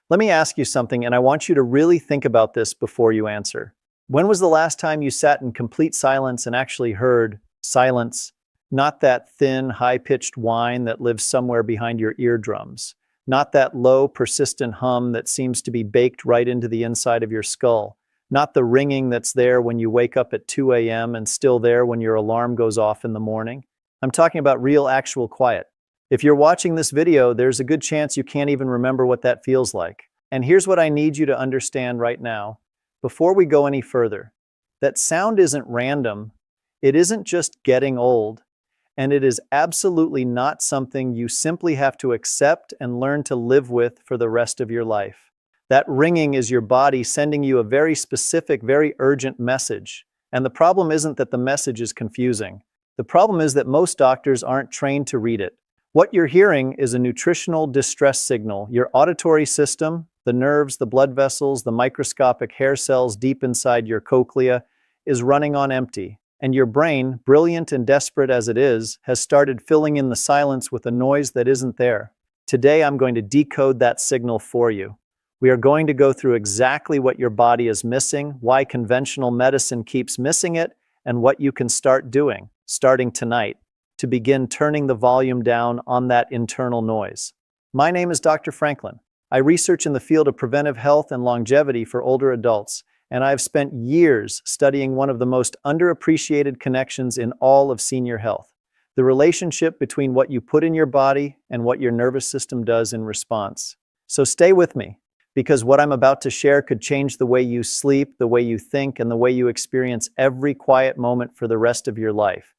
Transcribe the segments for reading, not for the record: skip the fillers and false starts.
Let me ask you something, and I want you to really think about this before you answer. When was the last time you sat in complete silence and actually heard silence? Not that thin, high-pitched whine that lives somewhere behind your eardrums. Not that low, persistent hum that seems to be baked right into the inside of your skull. Not the ringing that's there when you wake up at 2 a.m. and still there when your alarm goes off in the morning. I'm talking about real, actual quiet. If you're watching this video, there's a good chance you can't even remember what that feels like. And here's what I need you to understand right now, before we go any further. That sound isn't random. It isn't just getting old. And it is absolutely not something you simply have to accept and learn to live with for the rest of your life. That ringing is your body sending you a very specific, very urgent message. And the problem isn't that the message is confusing. The problem is that most doctors aren't trained to read it. What you're hearing is a nutritional distress signal. Your auditory system, the nerves, the blood vessels, the microscopic hair cells deep inside your cochlea, is running on empty. And your brain, brilliant and desperate as it is, has started filling in the silence with a noise that isn't there. Today, I'm going to decode that signal for you. We are going to go through exactly what your body is missing, why conventional medicine keeps missing it, and what you can start doing, starting tonight, to begin turning the volume down on that internal noise. My name is Dr. Franklin. I research in the field of preventive health and longevity for older adults, and I've spent years studying one of the most underappreciated connections in all of senior health, the relationship between what you put in your body and what your nervous system does in response. So stay with me, because what I'm about to share could change the way you sleep, the way you think, and the way you experience every quiet moment for the rest of your life.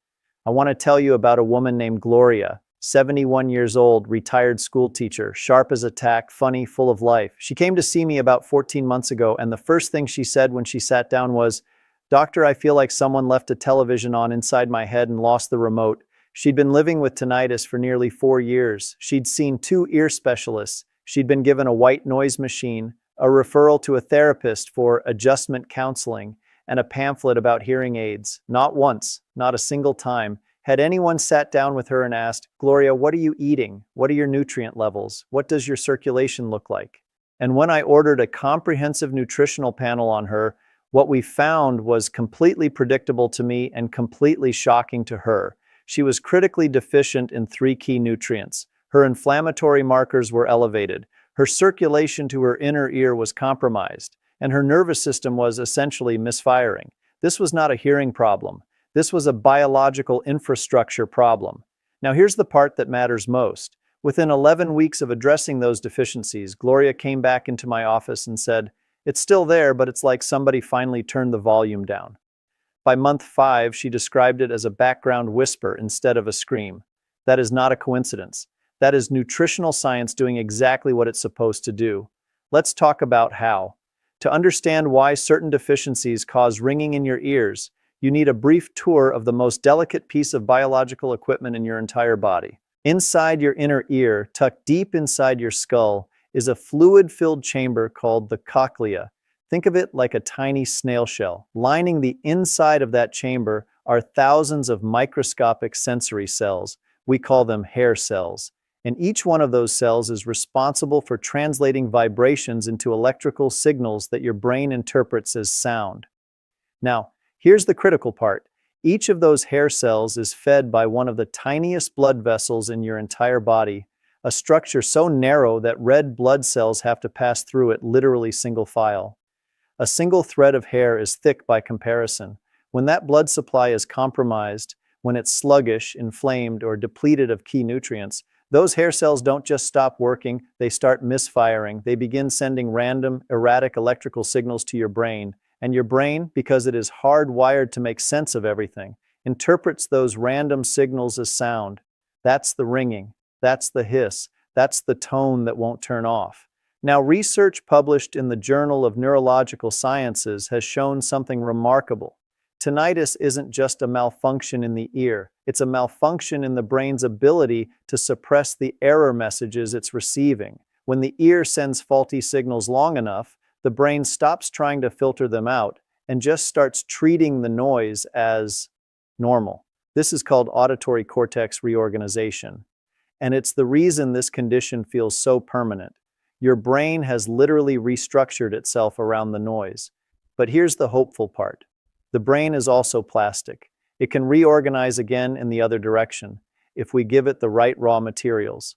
I want to tell you about a woman named Gloria, 71 years old, retired school teacher, sharp as a tack, funny, full of life. She came to see me about 14 months ago, and the first thing she said when she sat down was, "Doctor, I feel like someone left a television on inside my head and lost the remote." She'd been living with tinnitus for nearly 4 years. She'd seen 2 ear specialists. She'd been given a white noise machine, a referral to a therapist for adjustment counseling, and a pamphlet about hearing aids. Not once, not a single time, had anyone sat down with her and asked, "Gloria, what are you eating? What are your nutrient levels? What does your circulation look like?" And when I ordered a comprehensive nutritional panel on her, what we found was completely predictable to me and completely shocking to her. She was critically deficient in 3 key nutrients. Her inflammatory markers were elevated, her circulation to her inner ear was compromised, and her nervous system was essentially misfiring. This was not a hearing problem. This was a biological infrastructure problem. Now here's the part that matters most. Within 11 weeks of addressing those deficiencies, Gloria came back into my office and said, "It's still there, but it's like somebody finally turned the volume down." By month 5, she described it as a background whisper instead of a scream. That is not a coincidence. That is nutritional science doing exactly what it's supposed to do. Let's talk about how. To understand why certain deficiencies cause ringing in your ears, you need a brief tour of the most delicate piece of biological equipment in your entire body. Inside your inner ear, tucked deep inside your skull, is a fluid-filled chamber called the cochlea. Think of it like a tiny snail shell. Lining the inside of that chamber are thousands of microscopic sensory cells. We call them hair cells. And each one of those cells is responsible for translating vibrations into electrical signals that your brain interprets as sound. Now, here's the critical part. Each of those hair cells is fed by one of the tiniest blood vessels in your entire body, a structure so narrow that red blood cells have to pass through it literally single file. A single thread of hair is thick by comparison. When that blood supply is compromised, when it's sluggish, inflamed, or depleted of key nutrients, those hair cells don't just stop working, they start misfiring. They begin sending random, erratic electrical signals to your brain. And your brain, because it is hardwired to make sense of everything, interprets those random signals as sound. That's the ringing. That's the hiss. That's the tone that won't turn off. Now, research published in the Journal of Neurological Sciences has shown something remarkable. Tinnitus isn't just a malfunction in the ear. It's a malfunction in the brain's ability to suppress the error messages it's receiving. When the ear sends faulty signals long enough, the brain stops trying to filter them out and just starts treating the noise as normal. This is called auditory cortex reorganization. And it's the reason this condition feels so permanent. Your brain has literally restructured itself around the noise. But here's the hopeful part. The brain is also plastic. It can reorganize again in the other direction if we give it the right raw materials.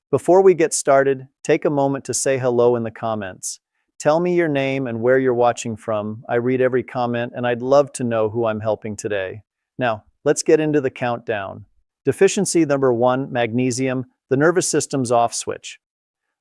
Before we get started, take a moment to say hello in the comments. Tell me your name and where you're watching from. I read every comment and I'd love to know who I'm helping today. Now, let's get into the countdown. Deficiency number 1, magnesium, the nervous system's off switch.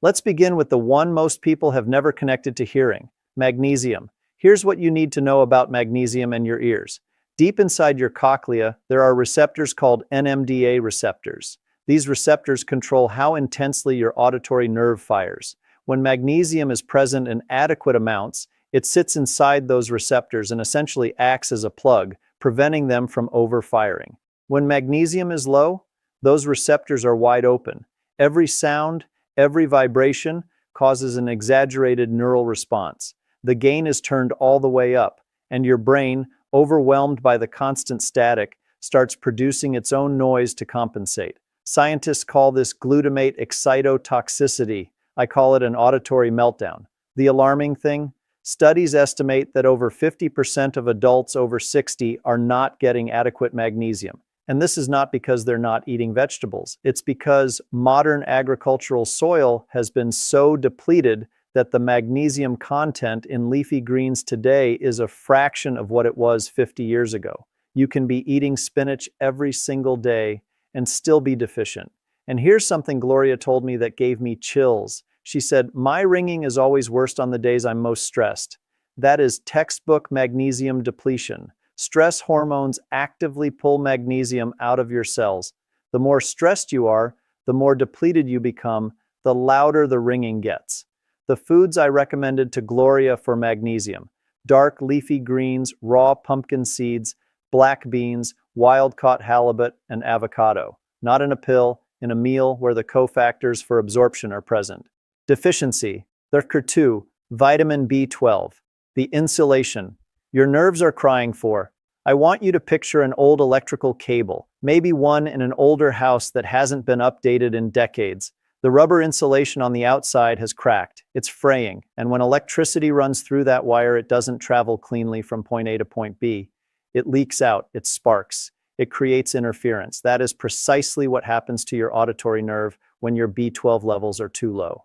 Let's begin with the one most people have never connected to hearing, magnesium. Here's what you need to know about magnesium and your ears. Deep inside your cochlea, there are receptors called NMDA receptors. These receptors control how intensely your auditory nerve fires. When magnesium is present in adequate amounts, it sits inside those receptors and essentially acts as a plug, preventing them from overfiring. When magnesium is low, those receptors are wide open. Every sound, every vibration causes an exaggerated neural response. The gain is turned all the way up, and your brain, overwhelmed by the constant static, starts producing its own noise to compensate. Scientists call this glutamate excitotoxicity. I call it an auditory meltdown. The alarming thing? Studies estimate that over 50% of adults over 60 are not getting adequate magnesium. And this is not because they're not eating vegetables. It's because modern agricultural soil has been so depleted that the magnesium content in leafy greens today is a fraction of what it was 50 years ago. You can be eating spinach every single day and still be deficient. And here's something Gloria told me that gave me chills. She said, "My ringing is always worst on the days I'm most stressed." That is textbook magnesium depletion. Stress hormones actively pull magnesium out of your cells. The more stressed you are, the more depleted you become, the louder the ringing gets. The foods I recommended to Gloria for magnesium: dark leafy greens, raw pumpkin seeds, black beans, wild-caught halibut, and avocado. Not in a pill, in a meal where the cofactors for absorption are present. Deficiency. Number 2, vitamin B12. The insulation your nerves are crying for. I want you to picture an old electrical cable, maybe one in an older house that hasn't been updated in decades. The rubber insulation on the outside has cracked. It's fraying, and when electricity runs through that wire, it doesn't travel cleanly from point A to point B. It leaks out, it sparks, it creates interference. That is precisely what happens to your auditory nerve when your B12 levels are too low.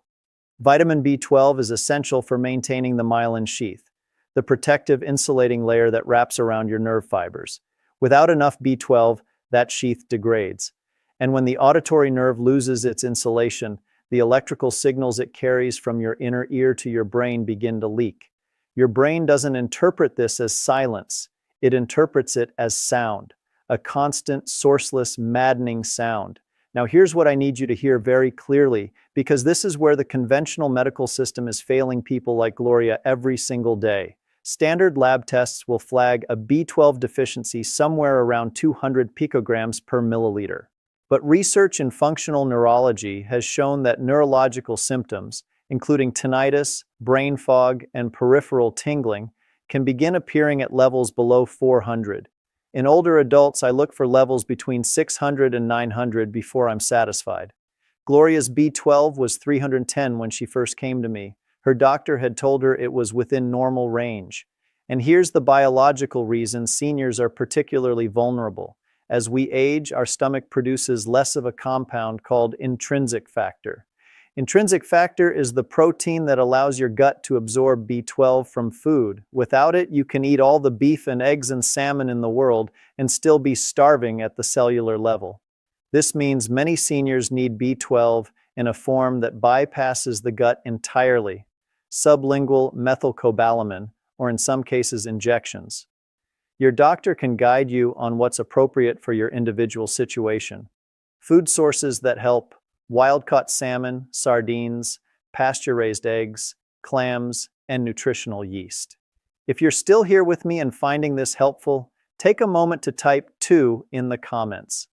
Vitamin B12 is essential for maintaining the myelin sheath, the protective insulating layer that wraps around your nerve fibers. Without enough B12, that sheath degrades. And when the auditory nerve loses its insulation, the electrical signals it carries from your inner ear to your brain begin to leak. Your brain doesn't interpret this as silence. It interprets it as sound, a constant, sourceless, maddening sound. Now here's what I need you to hear very clearly, because this is where the conventional medical system is failing people like Gloria every single day. Standard lab tests will flag a B12 deficiency somewhere around 200 picograms per milliliter. But research in functional neurology has shown that neurological symptoms, including tinnitus, brain fog, and peripheral tingling, can begin appearing at levels below 400. In older adults, I look for levels between 600 and 900 before I'm satisfied. Gloria's B12 was 310 when she first came to me. Her doctor had told her it was within normal range. And here's the biological reason seniors are particularly vulnerable. As we age, our stomach produces less of a compound called intrinsic factor. Intrinsic factor is the protein that allows your gut to absorb B12 from food. Without it, you can eat all the beef and eggs and salmon in the world and still be starving at the cellular level. This means many seniors need B12 in a form that bypasses the gut entirely: sublingual methylcobalamin, or in some cases injections. Your doctor can guide you on what's appropriate for your individual situation. Food sources that help: wild-caught salmon, sardines, pasture-raised eggs, clams, and nutritional yeast. If you're still here with me and finding this helpful, take a moment to type 2 in the comments.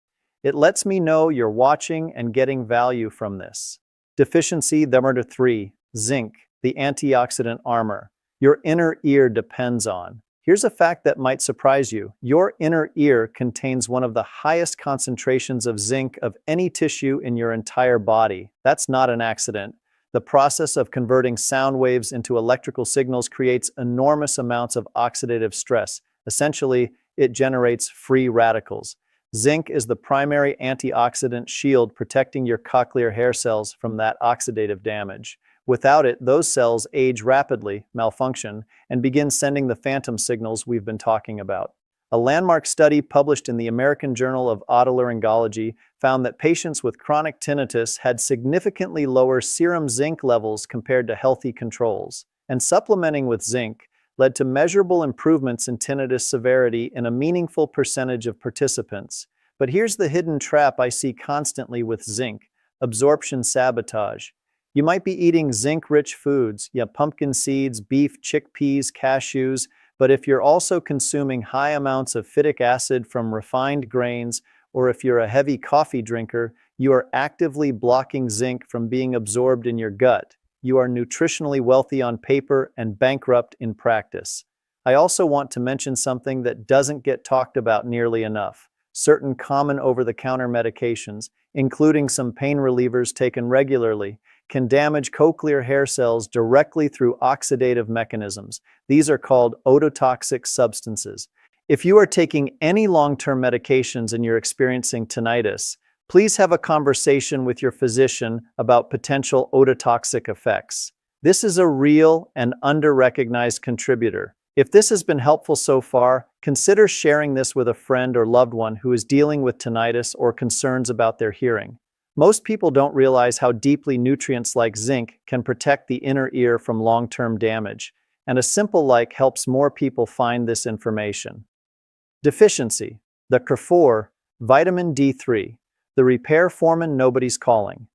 It lets me know you're watching and getting value from this. Deficiency number 3, zinc, the antioxidant armor your inner ear depends on. Here's a fact that might surprise you. Your inner ear contains one of the highest concentrations of zinc of any tissue in your entire body. That's not an accident. The process of converting sound waves into electrical signals creates enormous amounts of oxidative stress. Essentially, it generates free radicals. Zinc is the primary antioxidant shield protecting your cochlear hair cells from that oxidative damage. Without it, those cells age rapidly, malfunction, and begin sending the phantom signals we've been talking about. A landmark study published in the American Journal of Otolaryngology found that patients with chronic tinnitus had significantly lower serum zinc levels compared to healthy controls, and supplementing with zinc led to measurable improvements in tinnitus severity in a meaningful percentage of participants. But here's the hidden trap I see constantly with zinc: absorption sabotage. You might be eating zinc-rich foods, pumpkin seeds, beef, chickpeas, cashews, but if you're also consuming high amounts of phytic acid from refined grains, or if you're a heavy coffee drinker, you are actively blocking zinc from being absorbed in your gut. You are nutritionally wealthy on paper and bankrupt in practice. I also want to mention something that doesn't get talked about nearly enough. Certain common over-the-counter medications, including some pain relievers taken regularly, can damage cochlear hair cells directly through oxidative mechanisms. These are called ototoxic substances. If you are taking any long-term medications and you're experiencing tinnitus, please have a conversation with your physician about potential ototoxic effects. This is a real and under-recognized contributor. If this has been helpful so far, consider sharing this with a friend or loved one who is dealing with tinnitus or concerns about their hearing. Most people don't realize how deeply nutrients like zinc can protect the inner ear from long-term damage, and a simple like helps more people find this information. Deficiency. The Curhan, vitamin D3, the repair foreman nobody's calling.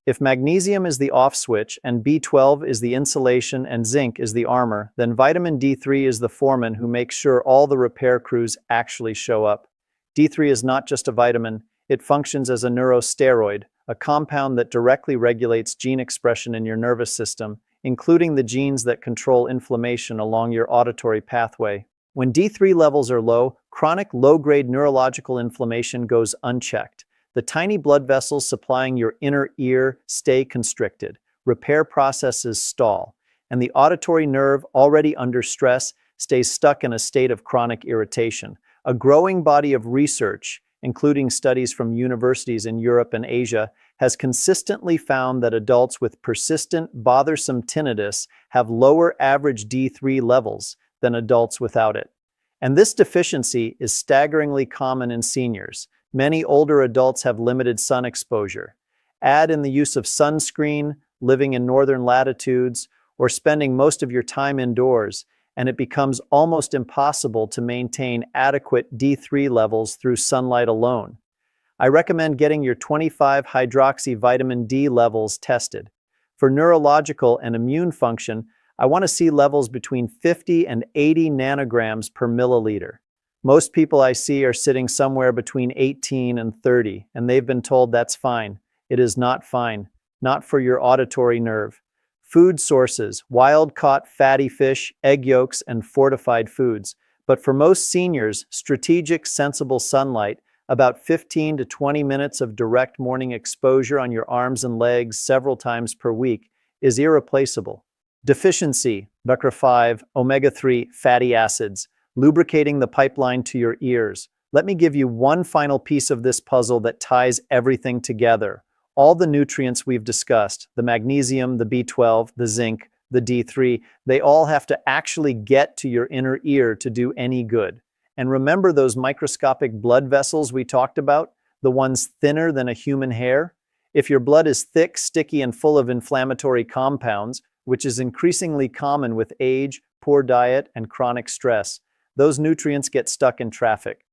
If magnesium is the off switch and B12 is the insulation and zinc is the armor, then vitamin D3 is the foreman who makes sure all the repair crews actually show up. D3 is not just a vitamin, it functions as a neurosteroid, a compound that directly regulates gene expression in your nervous system, including the genes that control inflammation along your auditory pathway. When D3 levels are low, chronic low-grade neurological inflammation goes unchecked. The tiny blood vessels supplying your inner ear stay constricted, repair processes stall, and the auditory nerve, already under stress, stays stuck in a state of chronic irritation. A growing body of research, including studies from universities in Europe and Asia, has consistently found that adults with persistent, bothersome tinnitus have lower average D3 levels than adults without it. And this deficiency is staggeringly common in seniors. Many older adults have limited sun exposure. Add in the use of sunscreen, living in northern latitudes, or spending most of your time indoors, and it becomes almost impossible to maintain adequate D3 levels through sunlight alone. I recommend getting your 25-hydroxy vitamin D levels tested. For neurological and immune function, I want to see levels between 50 and 80 nanograms per milliliter. Most people I see are sitting somewhere between 18 and 30, and they've been told that's fine. It is not fine, not for your auditory nerve. Food sources: wild-caught fatty fish, egg yolks, and fortified foods. But for most seniors, strategic, sensible sunlight, about 15 to 20 minutes of direct morning exposure on your arms and legs several times per week, is irreplaceable. Deficiency: B5, omega-3 fatty acids, lubricating the pipeline to your ears. Let me give you one final piece of this puzzle that ties everything together. All the nutrients we've discussed, the magnesium, the B12, the zinc, the D3, they all have to actually get to your inner ear to do any good. And remember those microscopic blood vessels we talked about? The ones thinner than a human hair? If your blood is thick, sticky, and full of inflammatory compounds, which is increasingly common with age, poor diet, and chronic stress, those nutrients get stuck in traffic.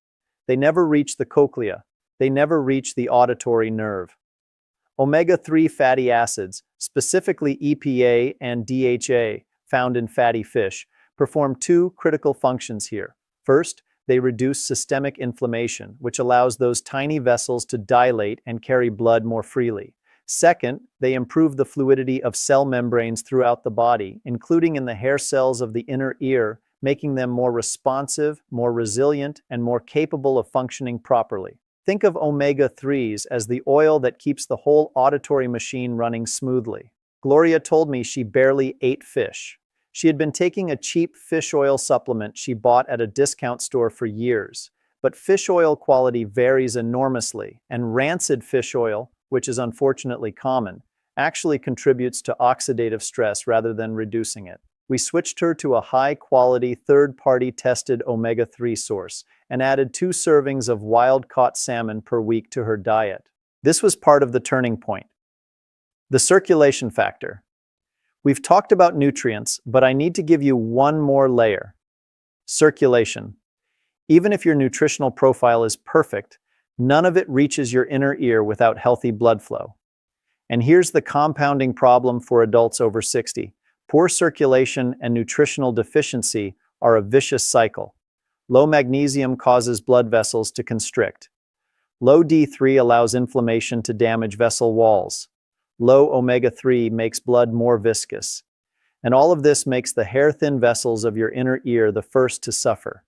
They never reach the cochlea. They never reach the auditory nerve. Omega-3 fatty acids, specifically EPA and DHA, found in fatty fish, perform two critical functions here. First, they reduce systemic inflammation, which allows those tiny vessels to dilate and carry blood more freely. Second, they improve the fluidity of cell membranes throughout the body, including in the hair cells of the inner ear, making them more responsive, more resilient, and more capable of functioning properly. Think of omega-3s as the oil that keeps the whole auditory machine running smoothly. Gloria told me she barely ate fish. She had been taking a cheap fish oil supplement she bought at a discount store for years. But fish oil quality varies enormously, and rancid fish oil, which is unfortunately common, actually contributes to oxidative stress rather than reducing it. We switched her to a high-quality, third-party tested omega-3 source and added 2 servings of wild-caught salmon per week to her diet. This was part of the turning point. The circulation factor. We've talked about nutrients, but I need to give you one more layer. Circulation. Even if your nutritional profile is perfect, none of it reaches your inner ear without healthy blood flow. And here's the compounding problem for adults over 60. Poor circulation and nutritional deficiency are a vicious cycle. Low magnesium causes blood vessels to constrict. Low D3 allows inflammation to damage vessel walls. Low omega-3 makes blood more viscous. And all of this makes the hair-thin vessels of your inner ear the first to suffer.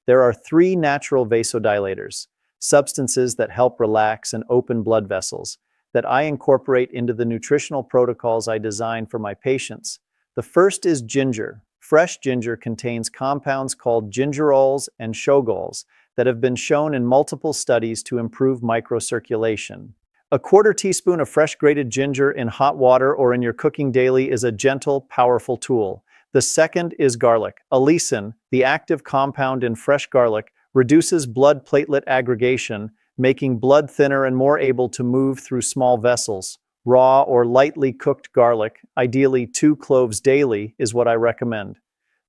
There are 3 natural vasodilators, substances that help relax and open blood vessels, that I incorporate into the nutritional protocols I design for my patients. The first is ginger. Fresh ginger contains compounds called gingerols and shogols that have been shown in multiple studies to improve microcirculation. A 1/4 teaspoon of fresh grated ginger in hot water or in your cooking daily is a gentle, powerful tool. The second is garlic. Allicin, the active compound in fresh garlic, reduces blood platelet aggregation, making blood thinner and more able to move through small vessels. Raw or lightly cooked garlic, ideally 2 cloves daily, is what I recommend.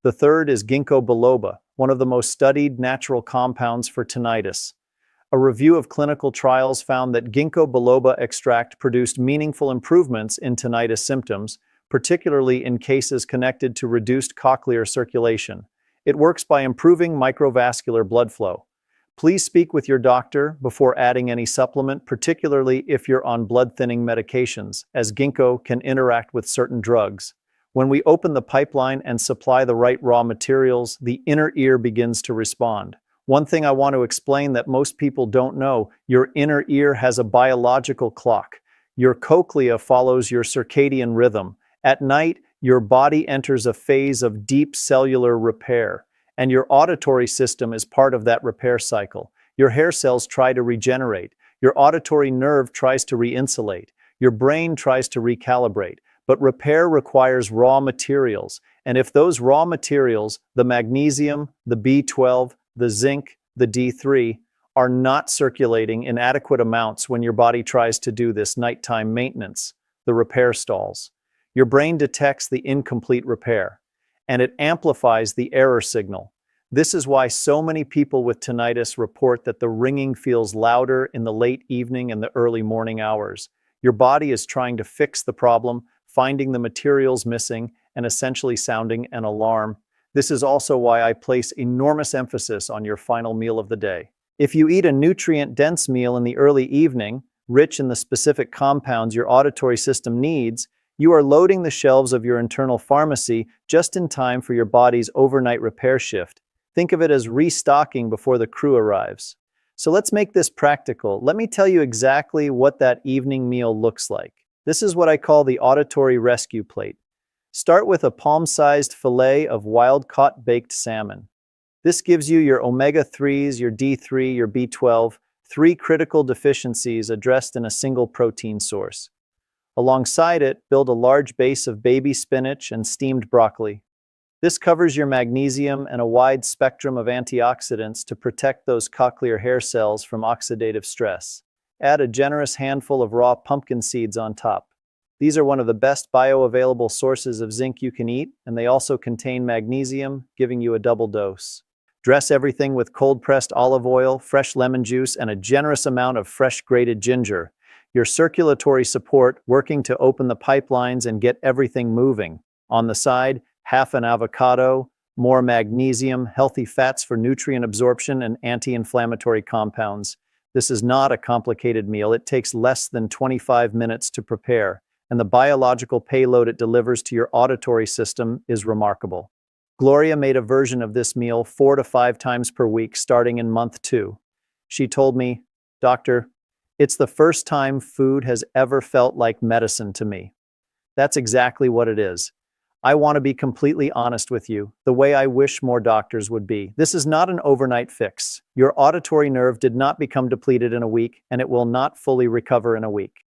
The third is Ginkgo biloba, one of the most studied natural compounds for tinnitus. A review of clinical trials found that Ginkgo biloba extract produced meaningful improvements in tinnitus symptoms, particularly in cases connected to reduced cochlear circulation. It works by improving microvascular blood flow. Please speak with your doctor before adding any supplement, particularly if you're on blood-thinning medications, as Ginkgo can interact with certain drugs. When we open the pipeline and supply the right raw materials, the inner ear begins to respond. One thing I want to explain that most people don't know, your inner ear has a biological clock. Your cochlea follows your circadian rhythm. At night, your body enters a phase of deep cellular repair, and your auditory system is part of that repair cycle. Your hair cells try to regenerate. Your auditory nerve tries to re-insulate. Your brain tries to recalibrate. But repair requires raw materials, and if those raw materials, the magnesium, the B12, the zinc, the D3, are not circulating in adequate amounts when your body tries to do this nighttime maintenance, the repair stalls. Your brain detects the incomplete repair, and it amplifies the error signal. This is why so many people with tinnitus report that the ringing feels louder in the late evening and the early morning hours. Your body is trying to fix the problem, finding the materials missing, and essentially sounding an alarm. This is also why I place enormous emphasis on your final meal of the day. If you eat a nutrient-dense meal in the early evening, rich in the specific compounds your auditory system needs, you are loading the shelves of your internal pharmacy just in time for your body's overnight repair shift. Think of it as restocking before the crew arrives. So let's make this practical. Let me tell you exactly what that evening meal looks like. This is what I call the auditory rescue plate. Start with a palm-sized fillet of wild-caught baked salmon. This gives you your omega-3s, your D3, your B12, 3 critical deficiencies addressed in a single protein source. Alongside it, build a large base of baby spinach and steamed broccoli. This covers your magnesium and a wide spectrum of antioxidants to protect those cochlear hair cells from oxidative stress. Add a generous handful of raw pumpkin seeds on top. These are one of the best bioavailable sources of zinc you can eat, and they also contain magnesium, giving you a double dose. Dress everything with cold-pressed olive oil, fresh lemon juice, and a generous amount of fresh grated ginger. Your circulatory support working to open the pipelines and get everything moving. On the side, half an avocado, more magnesium, healthy fats for nutrient absorption, and anti-inflammatory compounds. This is not a complicated meal. It takes less than 25 minutes to prepare, and the biological payload it delivers to your auditory system is remarkable. Gloria made a version of this meal 4 to 5 times per week starting in month 2. She told me, "Doctor, it's the first time food has ever felt like medicine to me." That's exactly what it is. I want to be completely honest with you, the way I wish more doctors would be. This is not an overnight fix. Your auditory nerve did not become depleted in a week, and it will not fully recover in a week.